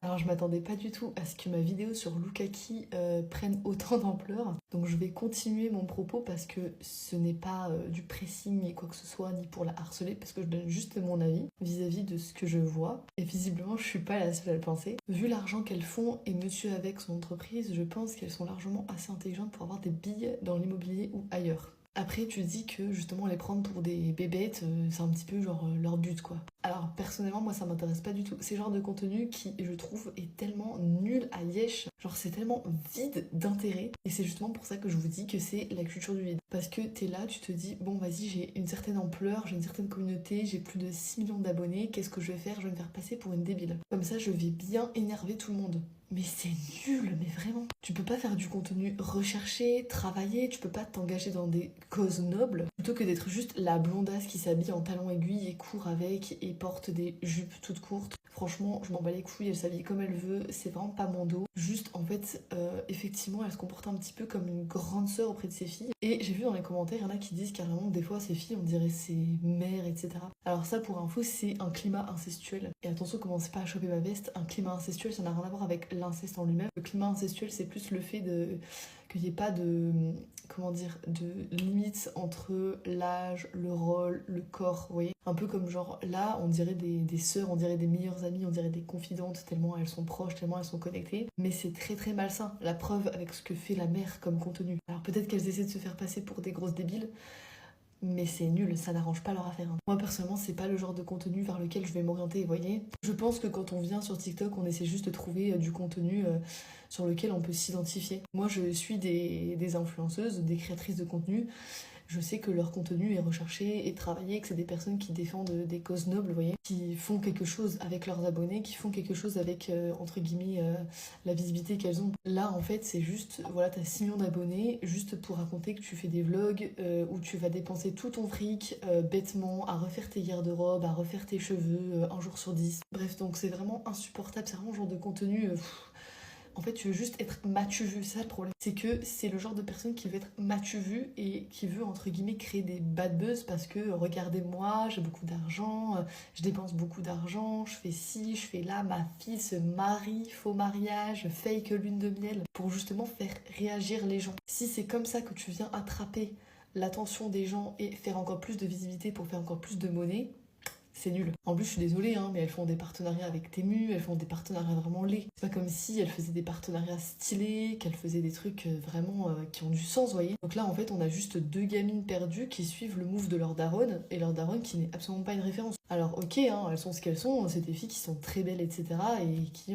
Alors je m'attendais pas du tout à ce que ma vidéo sur Loukaki prenne autant d'ampleur. Donc je vais continuer mon propos parce que ce n'est pas du pressing ni quoi que ce soit, ni pour la harceler, parce que je donne juste mon avis vis-à-vis de ce que je vois. Et visiblement je suis pas la seule à le penser. Vu l'argent qu'elles font et monsieur avec son entreprise, je pense qu'elles sont largement assez intelligentes pour avoir des billes dans l'immobilier ou ailleurs. Après, tu dis que justement les prendre pour des bébêtes, c'est un petit peu genre leur but quoi. Alors personnellement, moi ça m'intéresse pas du tout. C'est le genre de contenu qui, je trouve, est tellement nul à lièche. Genre c'est tellement vide d'intérêt. Et c'est justement pour ça que je vous dis que c'est la culture du vide. Parce que t'es là, tu te dis, bon vas-y, j'ai une certaine ampleur, j'ai une certaine communauté, j'ai plus de 6 millions d'abonnés, qu'est-ce que je vais faire? Je vais me faire passer pour une débile. Comme ça, je vais bien énerver tout le monde. Mais c'est nul, mais vraiment. Tu peux pas faire du contenu recherché, travaillé, tu peux pas t'engager dans des causes nobles, plutôt que d'être juste la blondasse qui s'habille en talons aiguilles et court avec et porte des jupes toutes courtes. Franchement, je m'en bats les couilles, elle s'habille comme elle veut, c'est vraiment pas mon dos. Juste, en fait, effectivement, elle se comporte un petit peu comme une grande sœur auprès de ses filles. Et j'ai vu dans les commentaires, il y en a qui disent carrément que des fois, ses filles, on dirait ses mères, etc. Alors ça, pour info, c'est un climat incestuel. Et attention, commencez pas à choper ma veste, un climat incestuel, ça n'a rien à voir avec l'inceste en lui-même. Le climat incestuel, c'est plus le fait qu'il n'y ait pas de, comment dire, de limite entre l'âge, le rôle, le corps, vous voyez. Un peu comme genre là, on dirait des sœurs, on dirait des meilleures amies, on dirait des confidentes, tellement elles sont proches, tellement elles sont connectées. Mais c'est très très malsain. La preuve avec ce que fait la mère comme contenu. Alors peut-être qu'elles essaient de se faire passer pour des grosses débiles, mais c'est nul, ça n'arrange pas leur affaire. Moi personnellement, c'est pas le genre de contenu vers lequel je vais m'orienter, vous voyez. Je pense que quand on vient sur TikTok, on essaie juste de trouver du contenu sur lequel on peut s'identifier. Moi, je suis des influenceuses, des créatrices de contenu. Je sais que leur contenu est recherché et travaillé, que c'est des personnes qui défendent des causes nobles, vous voyez, qui font quelque chose avec leurs abonnés, qui font quelque chose avec, entre guillemets, la visibilité qu'elles ont. Là, en fait, c'est juste, voilà, t'as 6 millions d'abonnés, juste pour raconter que tu fais des vlogs où tu vas dépenser tout ton fric bêtement à refaire tes garde-robes, à refaire tes cheveux un jour sur 10. Bref, donc c'est vraiment insupportable, c'est vraiment le genre de contenu... En fait, tu veux juste être matu vu, c'est ça le problème. C'est que c'est le genre de personne qui veut être matu vu et qui veut, entre guillemets, créer des bad buzz parce que regardez-moi, j'ai beaucoup d'argent, je dépense beaucoup d'argent, je fais ci, je fais là, ma fille se marie, faux mariage, fake lune de miel, pour justement faire réagir les gens. Si c'est comme ça que tu viens attraper l'attention des gens et faire encore plus de visibilité pour faire encore plus de monnaie, c'est nul. En plus, je suis désolée, hein, mais elles font des partenariats avec Temu, elles font des partenariats vraiment laids. C'est pas comme si elles faisaient des partenariats stylés, qu'elles faisaient des trucs vraiment qui ont du sens, vous voyez. Donc là, en fait, on a juste deux gamines perdues qui suivent le move de leur daronne, et leur daronne qui n'est absolument pas une référence. Alors, ok, hein, elles sont ce qu'elles sont, c'est des filles qui sont très belles, etc., et qui